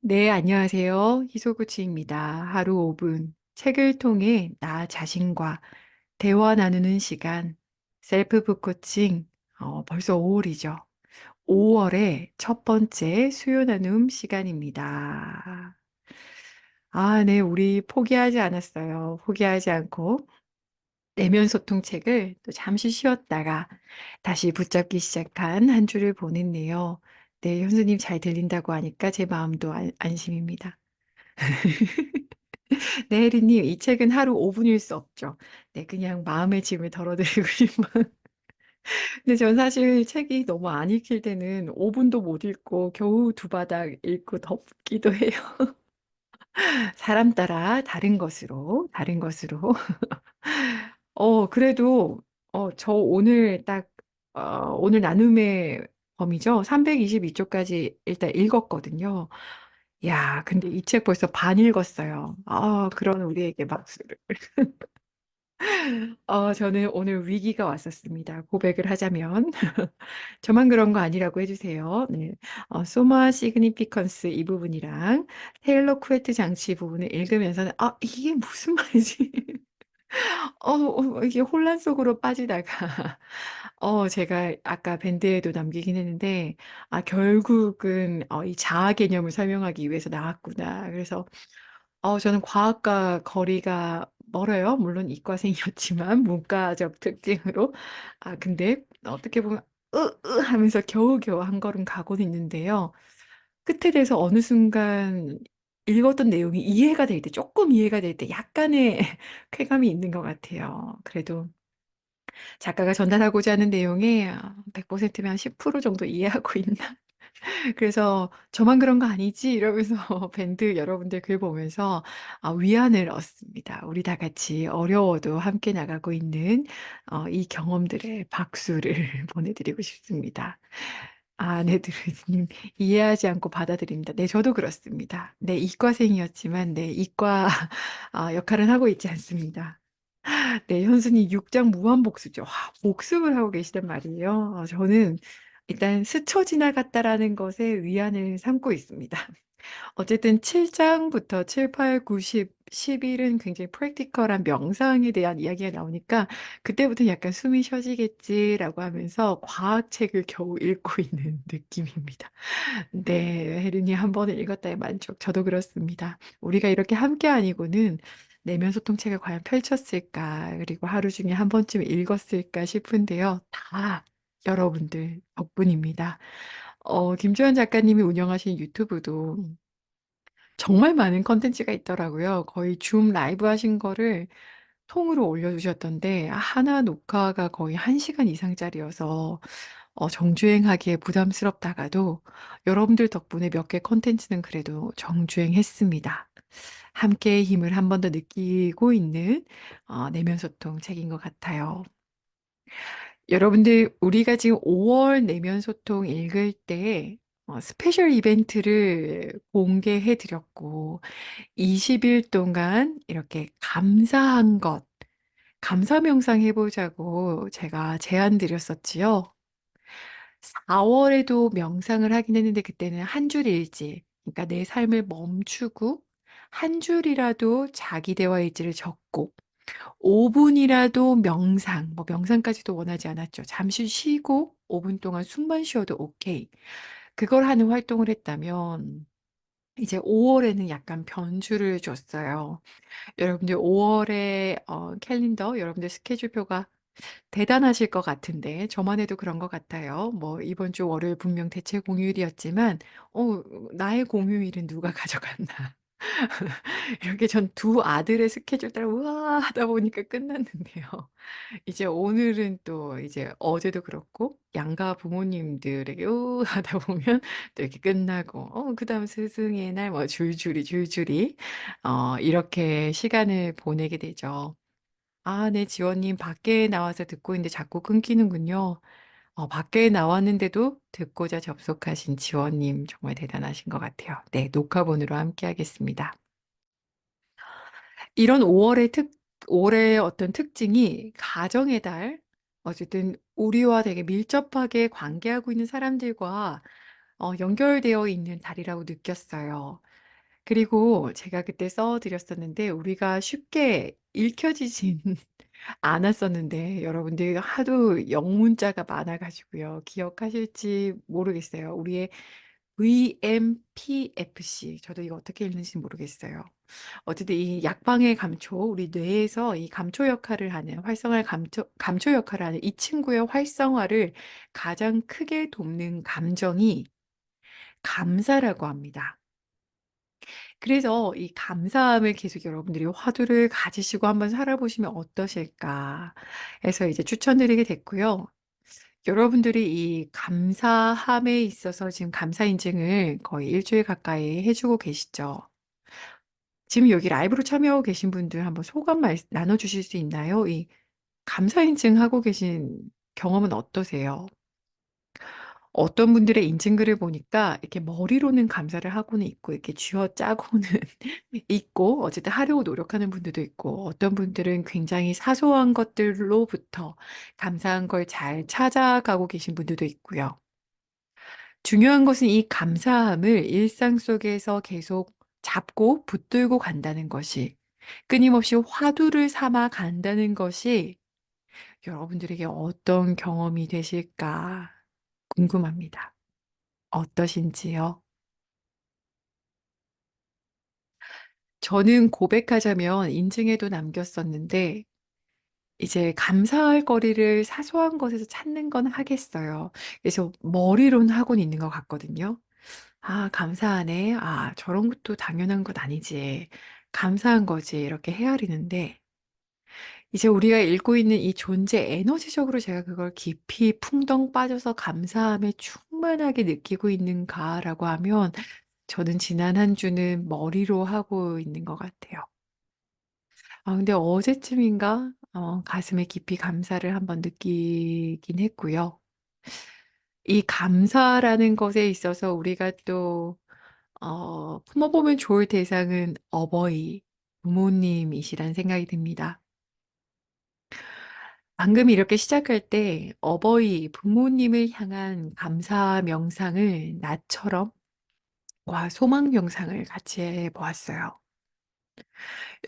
네, 안녕하세요. 희소구치입니다. 하루 5분 책을 통해 나 자신과 대화 나누는 시간, 셀프 북 코칭, 벌써 5월이죠. 5월의 첫 번째 수요 나눔 시간입니다. 아, 네, 우리 포기하지 않았어요. 포기하지 않고 내면 소통 책을 또 잠시 쉬었다가 다시 붙잡기 시작한 한 주를 보냈네요. 네, 현수님 잘 들린다고 하니까 제 마음도 안심입니다. 네, 혜리님, 이 책은 하루 5분일 수 없죠. 네, 그냥 마음의 짐을 덜어드리고 싶은. 근데 전 사실 책이 너무 안 읽힐 때는 5분도 못 읽고 겨우 두 바닥 읽고 덮기도 해요. 사람 따라 다른 것으로, 다른 것으로. 그래도, 저 오늘 오늘 나눔의 범위죠. 322쪽까지 일단 읽었거든요. 야, 근데 이 책 벌써 반 읽었어요. 그런 우리에게 박수를. 저는 오늘 위기가 왔었습니다. 고백을 하자면. 저만 그런 거 아니라고 해주세요. 네. 소마 시그니피컨스 이 부분이랑 테일러 쿠에트 장치 부분을 읽으면서는, 이게 무슨 말이지? 이게 혼란 속으로 빠지다가, 제가 아까 밴드에도 남기긴 했는데, 결국은, 이 자아 개념을 설명하기 위해서 나왔구나. 그래서, 저는 과학과 거리가 멀어요. 물론 이과생이었지만, 문과적 특징으로. 근데 어떻게 보면, 하면서 겨우겨우 한 걸음 가고는 있는데요. 끝에 대해서 어느 순간 읽었던 내용이 이해가 될 때, 조금 이해가 될 때 약간의 쾌감이 있는 것 같아요. 그래도 작가가 전달하고자 하는 내용의 100%면 한 10% 정도 이해하고 있나? 그래서 저만 그런 거 아니지? 이러면서 밴드 여러분들 글 보면서 위안을 얻습니다. 우리 다 같이 어려워도 함께 나가고 있는 이 경험들의 박수를 보내드리고 싶습니다. 네, 드루님 이해하지 않고 받아들입니다. 네, 저도 그렇습니다. 네, 이과생이었지만, 네, 이과 역할은 하고 있지 않습니다. 네, 현수님 6장 무한복수죠. 와, 복습을 하고 계시단 말이에요. 저는 일단 스쳐 지나갔다라는 것에 위안을 삼고 있습니다. 어쨌든 7장부터 7, 8, 9, 10, 11은 굉장히 프랙티컬한 명상에 대한 이야기가 나오니까 그때부터 약간 숨이 쉬어지겠지라고 하면서 과학책을 겨우 읽고 있는 느낌입니다. 네, 혜린이 한 번을 읽었다의 만족. 저도 그렇습니다. 우리가 이렇게 함께 아니고는 내면 소통책을 과연 펼쳤을까, 그리고 하루 중에 한 번쯤 읽었을까 싶은데요. 다 여러분들 덕분입니다. 김주현 작가님이 운영하신 유튜브도 정말 많은 컨텐츠가 있더라고요. 거의 줌 라이브 하신 거를 통으로 올려주셨던데, 하나 녹화가 거의 1시간 이상짜리여서 정주행하기에 부담스럽다가도 여러분들 덕분에 몇 개 컨텐츠는 그래도 정주행했습니다. 함께의 힘을 한 번 더 느끼고 있는 내면 소통 책인 것 같아요. 여러분들, 우리가 지금 5월 내면 소통 읽을 때 스페셜 이벤트를 공개해 드렸고, 20일 동안 이렇게 감사한 것, 감사 명상 해보자고 제가 제안 드렸었지요. 4월에도 명상을 하긴 했는데 그때는 한 줄 일지, 그러니까 내 삶을 멈추고 한 줄이라도 자기 대화 일지를 적고 5분이라도 명상, 뭐 명상까지도 원하지 않았죠. 잠시 쉬고 5분 동안 숨만 쉬어도 오케이. 그걸 하는 활동을 했다면 이제 5월에는 약간 변주를 줬어요. 여러분들 5월에 캘린더, 여러분들 스케줄표가 대단하실 것 같은데 저만 해도 그런 것 같아요. 뭐 이번 주 월요일 분명 대체 공휴일이었지만 나의 공휴일은 누가 가져갔나. 이렇게 전 두 아들의 스케줄 따라 우와 하다 보니까 끝났는데요. 이제 오늘은 또 이제 어제도 그렇고 양가 부모님들에게 우 하다 보면 또 이렇게 끝나고 그다음 스승의 날 뭐 줄줄이 이렇게 시간을 보내게 되죠. 네, 지원님 밖에 나와서 듣고 있는데 자꾸 끊기는군요. 밖에 나왔는데도 듣고자 접속하신 지원님 정말 대단하신 것 같아요. 네, 녹화본으로 함께 하겠습니다. 이런 5월의 어떤 특징이 가정의 달, 어쨌든 우리와 되게 밀접하게 관계하고 있는 사람들과 연결되어 있는 달이라고 느꼈어요. 그리고 제가 그때 써 드렸었는데 우리가 쉽게 읽혀지진 않았었는데 여러분들 하도 영문자가 많아 가지고요. 기억하실지 모르겠어요. 우리의 VMPFC. 저도 이거 어떻게 읽는지 모르겠어요. 어쨌든 이 약방의 감초, 우리 뇌에서 이 감초 역할을 하는, 감초 역할을 하는 이 친구의 활성화를 가장 크게 돕는 감정이 감사라고 합니다. 그래서 이 감사함을 계속 여러분들이 화두를 가지시고 한번 살아보시면 어떠실까 해서 이제 추천드리게 됐고요. 여러분들이 이 감사함에 있어서 지금 감사 인증을 거의 일주일 가까이 해주고 계시죠. 지금 여기 라이브로 참여하고 계신 분들 한번 소감 나눠주실 수 있나요? 이 감사 인증하고 계신 경험은 어떠세요? 어떤 분들의 인증글을 보니까 이렇게 머리로는 감사를 하고는 있고 이렇게 쥐어짜고는 있고 어쨌든 하려고 노력하는 분들도 있고 어떤 분들은 굉장히 사소한 것들로부터 감사한 걸 잘 찾아가고 계신 분들도 있고요. 중요한 것은 이 감사함을 일상 속에서 계속 잡고 붙들고 간다는 것이 끊임없이 화두를 삼아 간다는 것이 여러분들에게 어떤 경험이 되실까 궁금합니다. 어떠신지요? 저는 고백하자면 인증에도 남겼었는데 이제 감사할 거리를 사소한 것에서 찾는 건 하겠어요. 그래서 머리로는 하고는 있는 것 같거든요. 아, 감사하네. 아, 저런 것도 당연한 건 아니지. 감사한 거지. 이렇게 헤아리는데 이제 우리가 읽고 있는 이 존재 에너지적으로 제가 그걸 깊이 풍덩 빠져서 감사함에 충만하게 느끼고 있는가라고 하면 저는 지난 한 주는 머리로 하고 있는 것 같아요. 아, 근데 어제쯤인가 가슴에 깊이 감사를 한번 느끼긴 했고요. 이 감사라는 것에 있어서 우리가 또 품어보면 좋을 대상은 어버이, 부모님이시란 생각이 듭니다. 방금 이렇게 시작할 때 어버이, 부모님을 향한 감사 명상을 나처럼 와, 소망 명상을 같이 해 보았어요.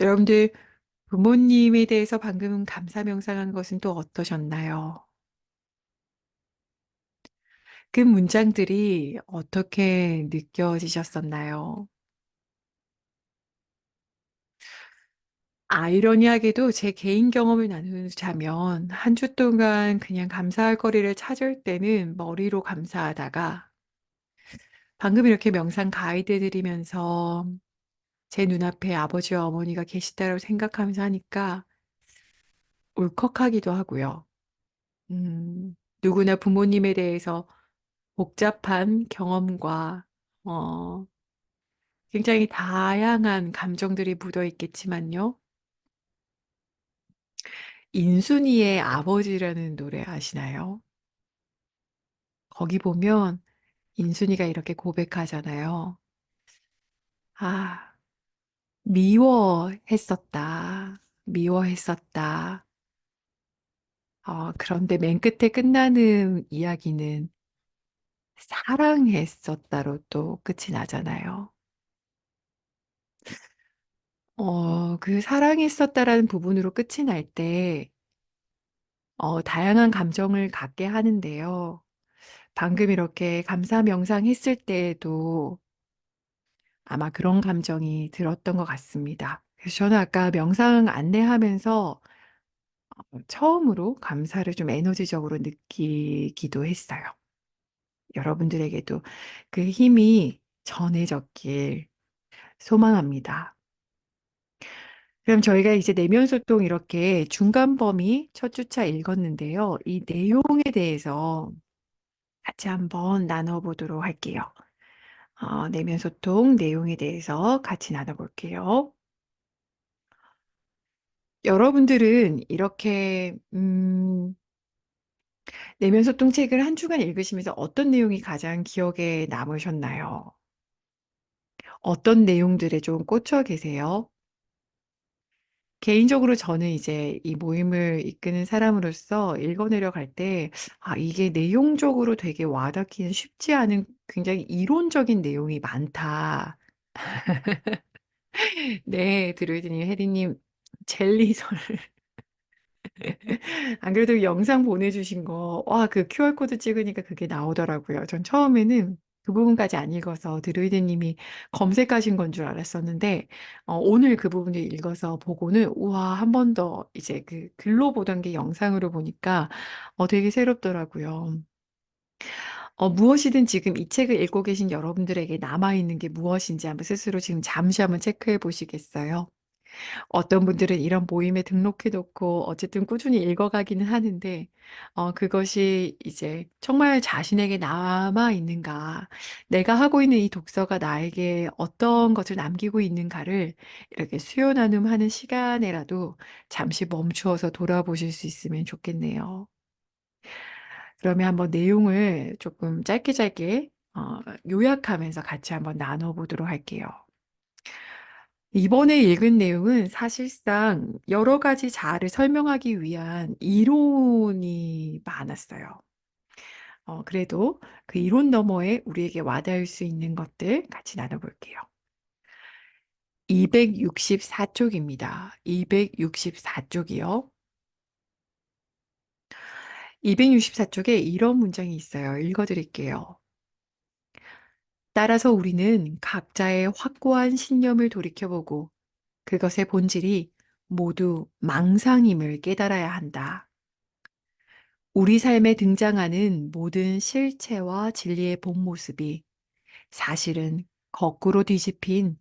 여러분들 부모님에 대해서 방금 감사 명상한 것은 또 어떠셨나요? 그 문장들이 어떻게 느껴지셨었나요? 아이러니하게도 제 개인 경험을 나누자면 한 주 동안 그냥 감사할 거리를 찾을 때는 머리로 감사하다가 방금 이렇게 명상 가이드 드리면서 제 눈앞에 아버지와 어머니가 계시다고 생각하면서 하니까 울컥하기도 하고요. 누구나 부모님에 대해서 복잡한 경험과 어, 굉장히 다양한 감정들이 묻어 있겠지만요. 인순이의 아버지라는 노래 아시나요? 거기 보면 인순이가 이렇게 고백하잖아요. 아, 미워했었다. 미워했었다. 그런데 맨 끝에 끝나는 이야기는 사랑했었다로 또 끝이 나잖아요. 그 사랑했었다라는 부분으로 끝이 날 때, 다양한 감정을 갖게 하는데요. 방금 이렇게 감사 명상 했을 때에도 아마 그런 감정이 들었던 것 같습니다. 그래서 저는 아까 명상 안내하면서 처음으로 감사를 좀 에너지적으로 느끼기도 했어요. 여러분들에게도 그 힘이 전해졌길 소망합니다. 그럼 저희가 이제 내면 소통 이렇게 중간 범위 첫 주차 읽었는데요. 이 내용에 대해서 같이 한번 나눠보도록 할게요. 내면 소통 내용에 대해서 같이 나눠볼게요. 여러분들은 이렇게 내면 소통 책을 한 주간 읽으시면서 어떤 내용이 가장 기억에 남으셨나요? 어떤 내용들에 좀 꽂혀 계세요? 개인적으로 저는 이제 이 모임을 이끄는 사람으로서 읽어내려 갈 때, 아, 이게 내용적으로 되게 와닿기는 쉽지 않은 굉장히 이론적인 내용이 많다. 네. 드루이드님, 혜리님 젤리설 안 그래도 영상 보내주신 거, 와, 그 QR코드 찍으니까 그게 나오더라고요. 전 처음에는 그 부분까지 안 읽어서 드루이드님이 검색하신 건 줄 알았었는데, 오늘 그 부분을 읽어서 보고는, 우와, 한 번 더 이제 그 글로 보던 게 영상으로 보니까, 되게 새롭더라고요. 무엇이든 지금 이 책을 읽고 계신 여러분들에게 남아있는 게 무엇인지 한번 스스로 지금 잠시 한번 체크해 보시겠어요? 어떤 분들은 이런 모임에 등록해 놓고 어쨌든 꾸준히 읽어가기는 하는데, 그것이 이제 정말 자신에게 남아 있는가, 내가 하고 있는 이 독서가 나에게 어떤 것을 남기고 있는가를 이렇게 수요 나눔하는 시간에라도 잠시 멈추어서 돌아보실 수 있으면 좋겠네요. 그러면 한번 내용을 조금 짧게 짧게 요약하면서 같이 한번 나눠보도록 할게요. 이번에 읽은 내용은 사실상 여러 가지 자아를 설명하기 위한 이론이 많았어요. 그래도 그 이론 너머에 우리에게 와닿을 수 있는 것들 같이 나눠볼게요. 264쪽입니다. 264쪽이요. 264쪽에 이런 문장이 있어요. 읽어드릴게요. 따라서 우리는 각자의 확고한 신념을 돌이켜보고 그것의 본질이 모두 망상임을 깨달아야 한다. 우리 삶에 등장하는 모든 실체와 진리의 본 모습이 사실은 거꾸로 뒤집힌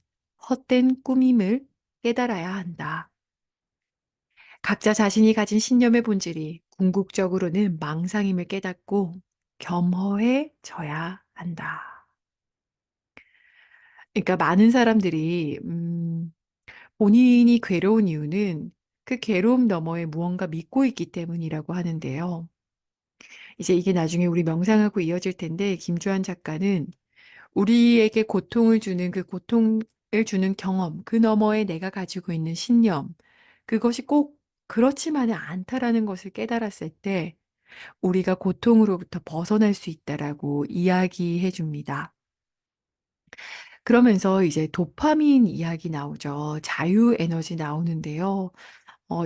헛된 꿈임을 깨달아야 한다. 각자 자신이 가진 신념의 본질이 궁극적으로는 망상임을 깨닫고 겸허해져야 한다. 그러니까 많은 사람들이 본인이 괴로운 이유는 그 괴로움 너머에 무언가 믿고 있기 때문이라고 하는데요. 이제 이게 나중에 우리 명상하고 이어질 텐데 김주한 작가는 우리에게 고통을 주는 그 고통을 주는 경험, 그 너머에 내가 가지고 있는 신념, 그것이 꼭 그렇지만은 않다라는 것을 깨달았을 때 우리가 고통으로부터 벗어날 수 있다라고 이야기해 줍니다. 그러면서 이제 도파민 이야기 나오죠. 자유 에너지 나오는데요.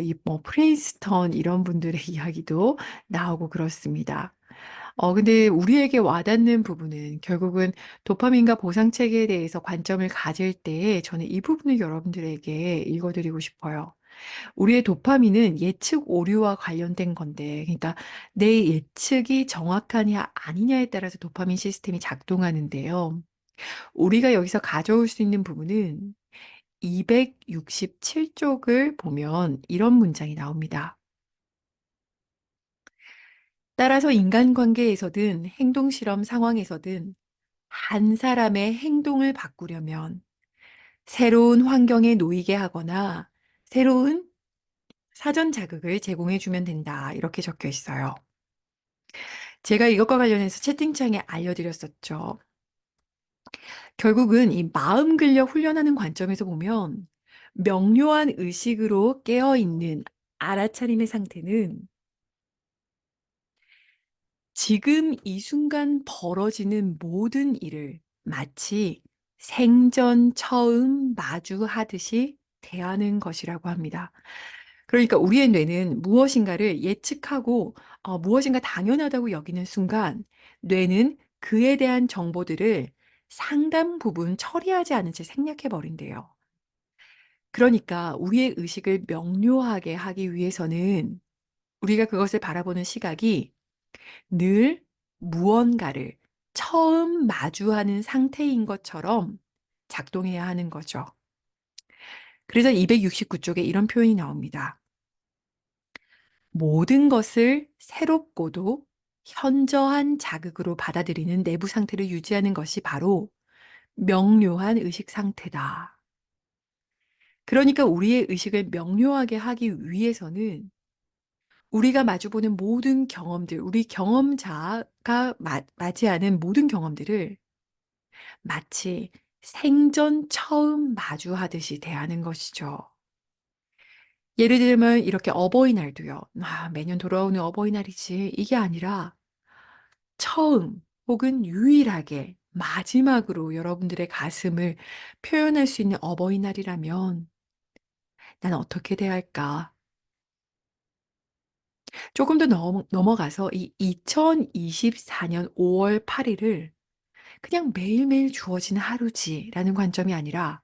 이 뭐 프린스턴 이런 분들의 이야기도 나오고 그렇습니다. 근데 우리에게 와닿는 부분은 결국은 도파민과 보상 체계에 대해서 관점을 가질 때에 저는 이 부분을 여러분들에게 읽어드리고 싶어요. 우리의 도파민은 예측 오류와 관련된 건데, 그러니까 내 예측이 정확하냐 아니냐에 따라서 도파민 시스템이 작동하는데요. 우리가 여기서 가져올 수 있는 부분은 267쪽을 보면 이런 문장이 나옵니다. 따라서 인간관계에서든 행동실험 상황에서든 한 사람의 행동을 바꾸려면 새로운 환경에 놓이게 하거나 새로운 사전 자극을 제공해 주면 된다. 이렇게 적혀 있어요. 제가 이것과 관련해서 채팅창에 알려드렸었죠. 결국은 이 마음 근력 훈련하는 관점에서 보면 명료한 의식으로 깨어 있는 알아차림의 상태는 지금 이 순간 벌어지는 모든 일을 마치 생전 처음 마주하듯이 대하는 것이라고 합니다. 그러니까 우리의 뇌는 무엇인가를 예측하고 무엇인가 당연하다고 여기는 순간 뇌는 그에 대한 정보들을 상당 부분 처리하지 않은 채 생략해 버린대요. 그러니까 우리의 의식을 명료하게 하기 위해서는 우리가 그것을 바라보는 시각이 늘 무언가를 처음 마주하는 상태인 것처럼 작동해야 하는 거죠. 그래서 269쪽에 이런 표현이 나옵니다. 모든 것을 새롭고도 현저한 자극으로 받아들이는 내부 상태를 유지하는 것이 바로 명료한 의식 상태다. 그러니까 우리의 의식을 명료하게 하기 위해서는 우리가 마주보는 모든 경험들, 우리 경험자가 맞이하는 모든 경험들을 마치 생전 처음 마주하듯이 대하는 것이죠. 예를 들면 이렇게 어버이날도요. 매년 돌아오는 어버이날이지. 이게 아니라 처음 혹은 유일하게 마지막으로 여러분들의 가슴을 표현할 수 있는 어버이날이라면 '난 어떻게 대할까?' 조금 더 넘어가서 이 2024년 5월 8 일을 그냥 '매일매일 주어지는 하루지.'라는 관점이 아니라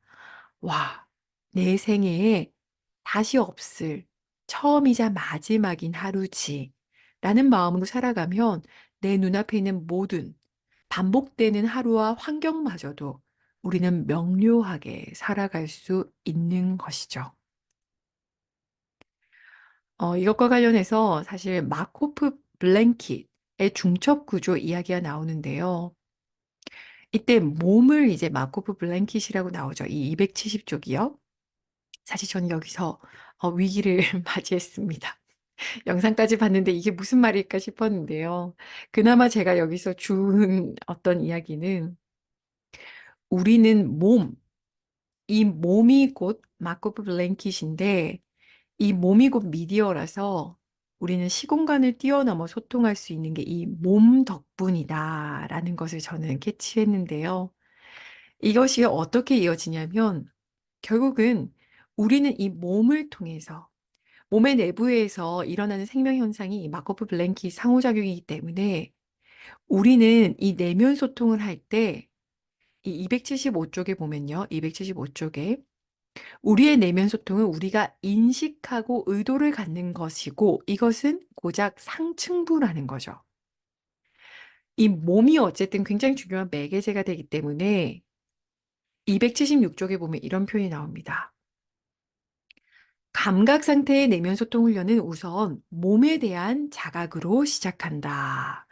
'와 내 생애에 다시 없을 처음이자 마지막인 하루지.'라는 마음으로 살아가면 내 눈앞에 있는 모든 반복되는 하루와 환경마저도 우리는 명료하게 살아갈 수 있는 것이죠. 이것과 관련해서 사실 마코프 블랭킷의 중첩 구조 이야기가 나오는데요. 이때 몸을 이제 마코프 블랭킷이라고 나오죠. 이 270 쪽이요. 사실 저는 여기서 위기를 맞이했습니다. 영상까지 봤는데 '이게 무슨 말일까?' 싶었는데요. 그나마 제가 여기서 준 어떤 이야기는 우리는 이 몸이 곧 마코프 블랭킷인데 이 몸이 곧 미디어라서 우리는 시공간을 뛰어넘어 소통할 수 있는 게 이 몸 덕분이다라는 것을 저는 캐치했는데요. 이것이 어떻게 이어지냐면 결국은 우리는 이 몸을 통해서 몸의 내부에서 일어나는 생명 현상이 이 마코프 블랭킷 상호작용이기 때문에 우리는 이 내면 소통을 할 때 이 275 쪽에 보면요. 275 쪽에 우리의 내면 소통은 우리가 인식하고 의도를 갖는 것이고 이것은 고작 상층부라는 거죠. 이 몸이 어쨌든 굉장히 중요한 매개체가 되기 때문에 276 쪽에 보면 이런 표현이 나옵니다. 감각 상태의 내면 소통 훈련은 우선 몸에 대한 자각으로 시작한다.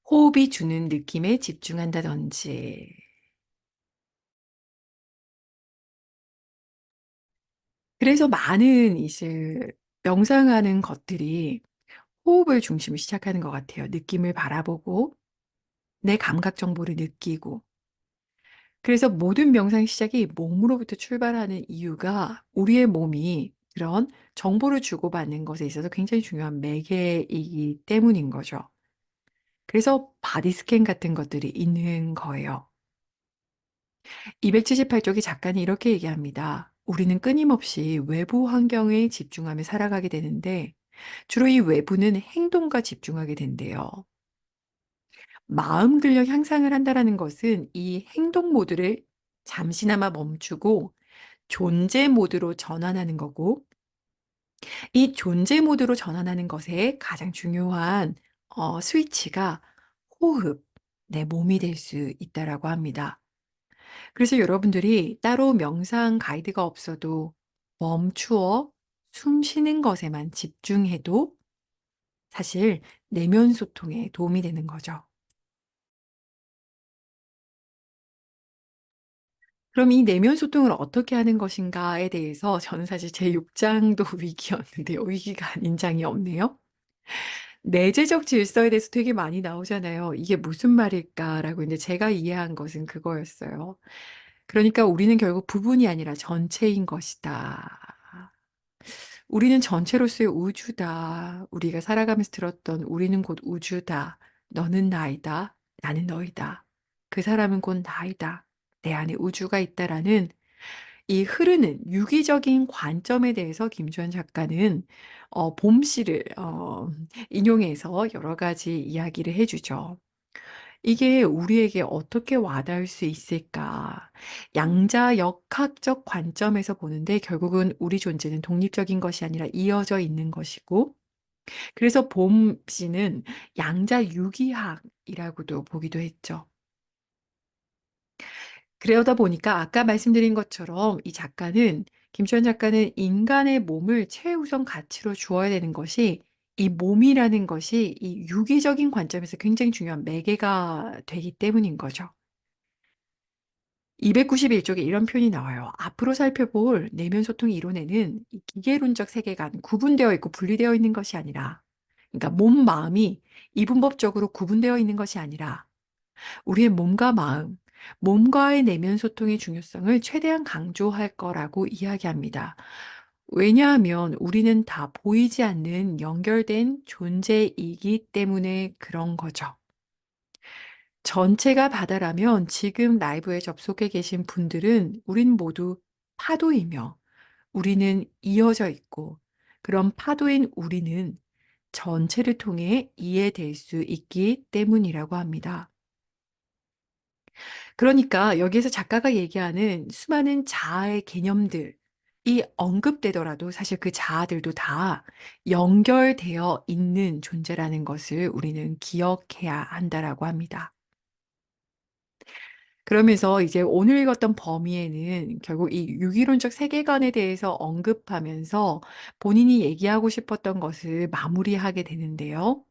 호흡이 주는 느낌에 집중한다든지. 그래서 많은 이제 명상하는 것들이 호흡을 중심으로 시작하는 것 같아요. 느낌을 바라보고 내 감각 정보를 느끼고. 그래서 모든 명상 시작이 몸으로부터 출발하는 이유가 우리의 몸이 그런 정보를 주고받는 것에 있어서 굉장히 중요한 매개이기 때문인 거죠. 그래서 바디 스캔 같은 것들이 있는 거예요. 278 쪽의 작가는 이렇게 얘기합니다. 우리는 끊임없이 외부 환경에 집중하며 살아가게 되는데 주로 이 외부는 행동과 집중하게 된대요. 마음 근력 향상을 한다라는 것은 이 행동 모드를 잠시나마 멈추고 존재 모드로 전환하는 거고 이 존재 모드로 전환하는 것에 가장 중요한 스위치가 호흡, 내 몸이 될 수 있다라고 합니다. 그래서 여러분들이 따로 명상 가이드가 없어도 멈추어 숨 쉬는 것에만 집중해도 사실 내면 소통에 도움이 되는 거죠. 그럼 이 내면 소통을 어떻게 하는 것인가에 대해서 저는 사실 제 6 장도 위기였는데요. 위기가 아닌 장이 없네요. 내재적 질서에 대해서 되게 많이 나오잖아요. "이게 무슨 말일까?"라고 인제 제가 이해한 것은 그거였어요. 그러니까 "우리는 결국 부분이 아니라 전체인 것이다. 우리는 전체로서의 우주다. 우리가 살아가면서 들었던 '우리는 곧 우주다. 너는 나이다. 나는 너이다. 그 사람은 곧 나이다. 내 안에 우주가 있다.'라는 이 흐르는 유기적인 관점에 대해서 김주환 작가는 봄씨를 인용해서 여러 가지 이야기를 해 주죠. 이게 우리에게 어떻게 와닿을 수 있을까? 양자 역학적 관점에서 보는데 결국은 우리 존재는 독립적인 것이 아니라 이어져 있는 것이고 그래서 봄씨는 양자 유기학이라고도 보기도 했죠. 그러다 보니까 아까 말씀드린 것처럼 이 작가는 김시환 작가는 인간의 몸을 최우선 가치로 주어야 되는 것이 이 몸이라는 것이 이 유기적인 관점에서 굉장히 중요한 매개가 되기 때문인 거죠. 291 쪽에 이런 표현이 나와요. 앞으로 살펴볼 내면 소통 이론에는 이 기계론적 세계관 구분되어 있고 분리되어 있는 것이 아니라 그러니까 몸, 마음이 이분법적으로 구분되어 있는 것이 아니라 우리의 몸과 마음, 몸과의 내면 소통의 중요성을 최대한 강조할 거라고 이야기합니다. 왜냐하면 우리는 다 보이지 않는 연결된 존재이기 때문에 그런 거죠. 전체가 바다라면 지금 라이브에 접속해 계신 분들은 우린 모두 파도이며 우리는 이어져 있고 그런 파도인 우리는 전체를 통해 이해될 수 있기 때문이라고 합니다. 그러니까 여기에서 작가가 얘기하는 수많은 자아의 개념들이 언급되더라도 사실 그 자아들도 다 연결되어 있는 존재라는 것을 우리는 기억해야 한다라고 합니다. 그러면서 이제 오늘 읽었던 범위에는 결국 이 유기론적 세계관에 대해서 언급하면서 본인이 얘기하고 싶었던 것을 마무리하게 되는데요.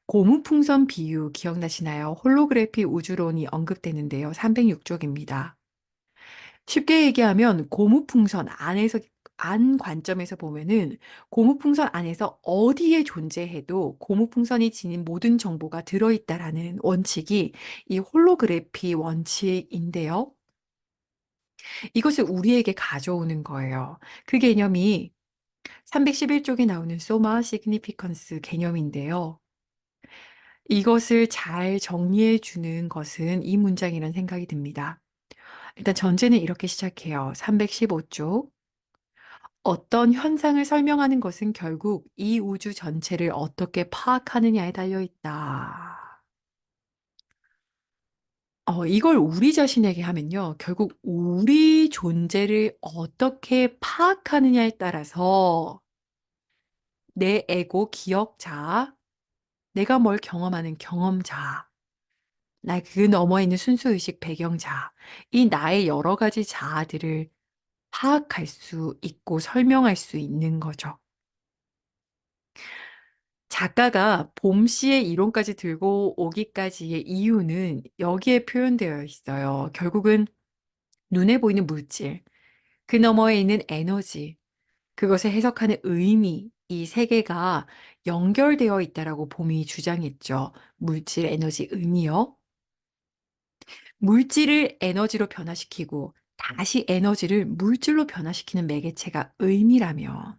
고무풍선 비유 기억나시나요? 홀로그래피 우주론이 언급되는데요. 306쪽입니다. 쉽게 얘기하면 고무풍선 안에서 안 관점에서 보면은 고무풍선 안에서 어디에 존재해도 고무풍선이 지닌 모든 정보가 들어있다라는 원칙이 이 홀로그래피 원칙인데요. 이것을 우리에게 가져오는 거예요. 그 개념이 311쪽에 나오는 소마 시그니피컨스 개념인데요. 이것을 잘 정리해 주는 것은 이 문장이라는 생각이 듭니다. 일단 전제는 이렇게 시작해요. 315쪽. 어떤 현상을 설명하는 것은 결국 이 우주 전체를 어떻게 파악하느냐에 달려 있다. 이걸 우리 자신에게 하면요. 결국 우리 존재를 어떻게 파악하느냐에 따라서 내 에고 기억자, 내가 뭘 경험하는 경험자, 나 그 너머에 있는 순수의식 배경자, 이 나의 여러 가지 자아들을 파악할 수 있고 설명할 수 있는 거죠. 작가가 봄씨의 이론까지 들고 오기까지의 이유는 여기에 표현되어 있어요. 결국은 눈에 보이는 물질, 그 너머에 있는 에너지, 그것을 해석하는 의미, 이 세 개가 연결되어 있다라고 봄이 주장했죠. 물질, 에너지, 의미요. 물질을 에너지로 변화시키고 다시 에너지를 물질로 변화시키는 매개체가 의미라면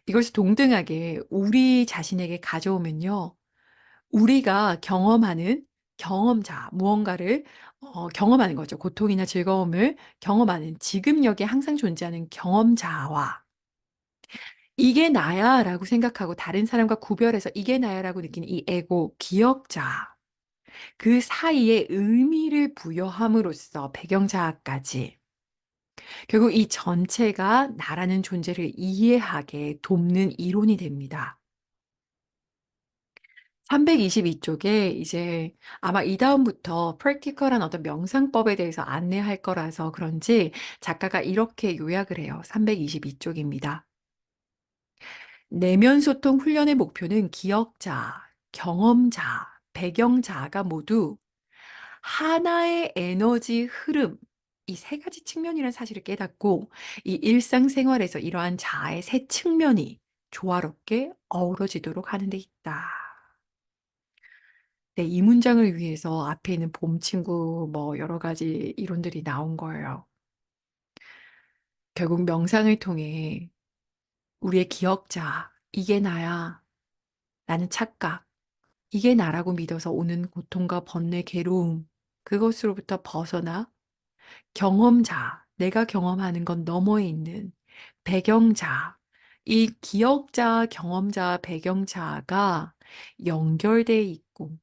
이것을 동등하게 우리 자신에게 가져오면요. 우리가 경험하는 경험자, 무언가를 경험하는 거죠. 고통이나 즐거움을 경험하는 지금 여기에 항상 존재하는 경험자와 '이게 나야.'라고 생각하고 다른 사람과 구별해서 '이게 나야.'라고 느끼는 이 에고, 기억자, 그 사이에 의미를 부여함으로써 배경자까지 결국 이 전체가 나라는 존재를 이해하게 돕는 이론이 됩니다. 322 쪽에 이제 아마 이다음부터 프랙티컬한 어떤 명상법에 대해서 안내할 거라서 그런지 작가가 이렇게 요약을 해요. 322 쪽입니다. 내면 소통 훈련의 목표는 기억자, 경험자, 배경자가 모두 하나의 에너지 흐름, 이 세 가지 측면이라는 사실을 깨닫고 이 일상생활에서 이러한 자아의 세 측면이 조화롭게 어우러지도록 하는 데 있다. 네, 이 문장을 위해서 앞에 있는 봄 친구 뭐 여러 가지 이론들이 나온 거예요. 결국 명상을 통해 우리의 기억자, 이게 나야, 나는 착각, 이게 나라고 믿어서 오는 고통과 번뇌, 괴로움, 그것으로부터 벗어나 경험자, 내가 경험하는 건 너머에 있는 배경자, 이 기억자, 경험자, 배경자가 연결돼 있고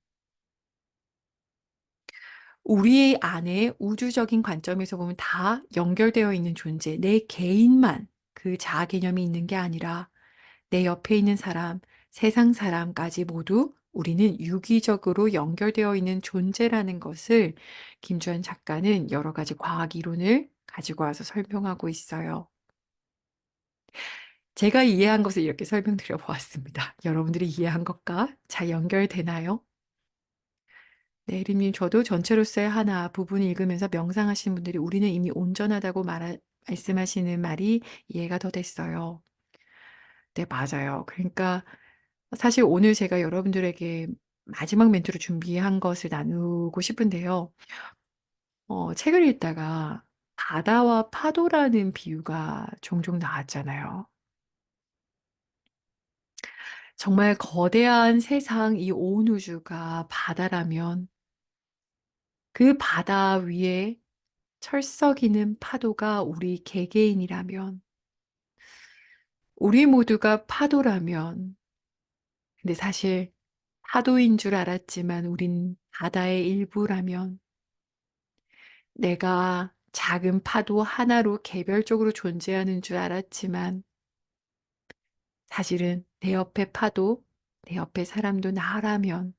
우리 안에 우주적인 관점에서 보면 다 연결되어 있는 존재, 내 개인만 그 자아 개념이 있는 게 아니라 내 옆에 있는 사람, 세상 사람까지 모두 우리는 유기적으로 연결되어 있는 존재라는 것을 김주한 작가는 여러 가지 과학 이론을 가지고 와서 설명하고 있어요. 제가 이해한 것을 이렇게 설명드려 보았습니다. 여러분들이 이해한 것과 잘 연결되나요? 네, 혜림님, 저도 전체로서의 하나 부분 읽으면서 명상하시는 분들이 우리는 이미 온전하다고 말씀하시는 말이 이해가 더 됐어요. 네, 맞아요. 그러니까 사실 오늘 제가 여러분들에게 마지막 멘트로 준비한 것을 나누고 싶은데요. 책을 읽다가 바다와 파도라는 비유가 종종 나왔잖아요. 정말 거대한 세상 이 온 우주가 바다라면 그 바다 위에 철썩이는 파도가 우리 개개인이라면 우리 모두가 파도라면 근데 사실 파도인 줄 알았지만 우린 바다의 일부라면 내가 작은 파도 하나로 개별적으로 존재하는 줄 알았지만 사실은 내 옆에 파도, 내 옆에 사람도 나라면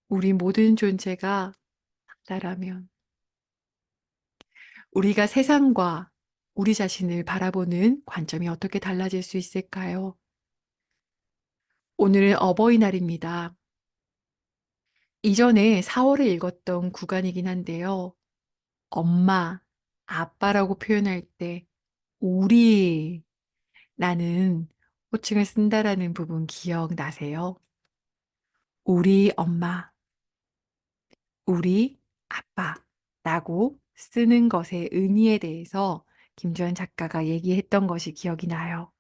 우리 모든 존재가 나라면 우리가 세상과 우리 자신을 바라보는 관점이 어떻게 달라질 수 있을까요? 오늘은 어버이날입니다. 이전에 4월에 읽었던 구간이긴 한데요. 엄마, 아빠라고 표현할 때 우리라는 호칭을 쓴다라는 부분 기억나세요? 우리 엄마, 우리 아빠라고 쓰는 것의 의미에 대해서 김주환 작가가 얘기했던 것이 기억이 나요.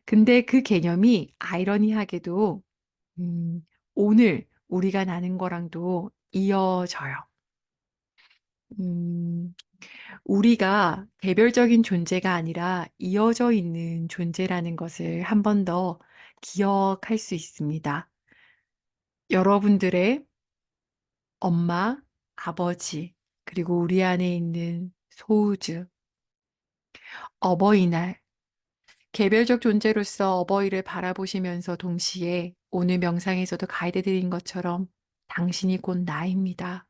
근데 그 개념이 아이러니하게도 음, 오늘 우리가 나눈 거랑도 이어져요. 음, 우리가 개별적인 존재가 아니라 이어져 있는 존재라는 것을 한 번 더 기억할 수 있습니다. 여러분들의 엄마, 아버지, 그리고 우리 안에 있는 소우주, 어버이날, 개별적 존재로서 어버이를 바라보시면서 동시에 오늘 명상에서도 가이드 드린 것처럼 당신이 곧 나입니다.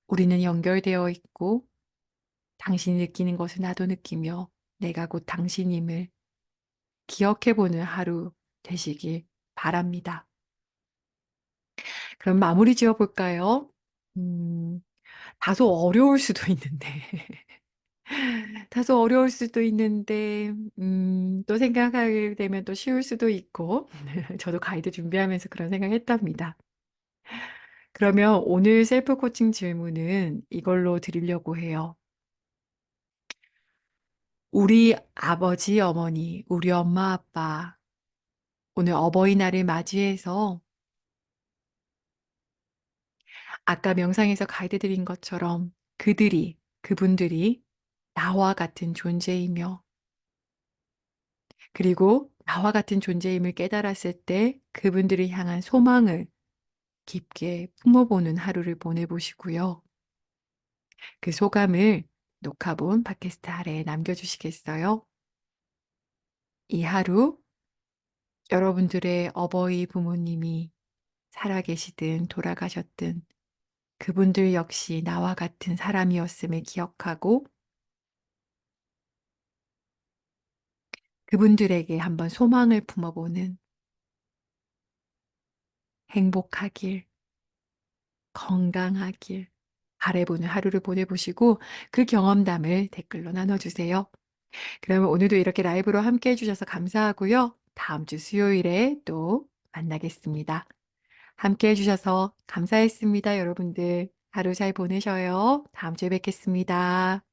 우리는 연결되어 있고 당신이 느끼는 것을 나도 느끼며 내가 곧 당신임을 기억해보는 하루 되시길 바랍니다. 그럼 마무리 지어볼까요? 음, 다소 어려울 수도 있는데, 다소 어려울 수도 있는데, 또 생각하게 되면 또 쉬울 수도 있고, 저도 가이드 준비하면서 그런 생각 했답니다. 그러면 오늘 셀프 코칭 질문은 이걸로 드리려고 해요. 우리 아버지, 어머니, 우리 엄마, 아빠, 오늘 어버이날을 맞이해서 아까 명상에서 가이드 드린 것처럼 그분들이 나와 같은 존재이며 그리고 나와 같은 존재임을 깨달았을 때 그분들을 향한 소망을 깊게 품어보는 하루를 보내보시고요. 그 소감을 녹화본 팟캐스트 아래에 남겨주시겠어요? 이 하루 여러분들의 어버이 부모님이 살아계시든 돌아가셨든 그분들 역시 나와 같은 사람이었음을 기억하고 그분들에게 한번 소망을 품어보는 행복하길, 건강하길 바라보는 하루를 보내보시고 그 경험담을 댓글로 나눠주세요. 그러면 오늘도 이렇게 라이브로 함께 해주셔서 감사하고요. 다음 주 수요일에 또 만나겠습니다. 함께 해주셔서 감사했습니다, 여러분들. 하루 잘 보내셔요. 다음 주에 뵙겠습니다.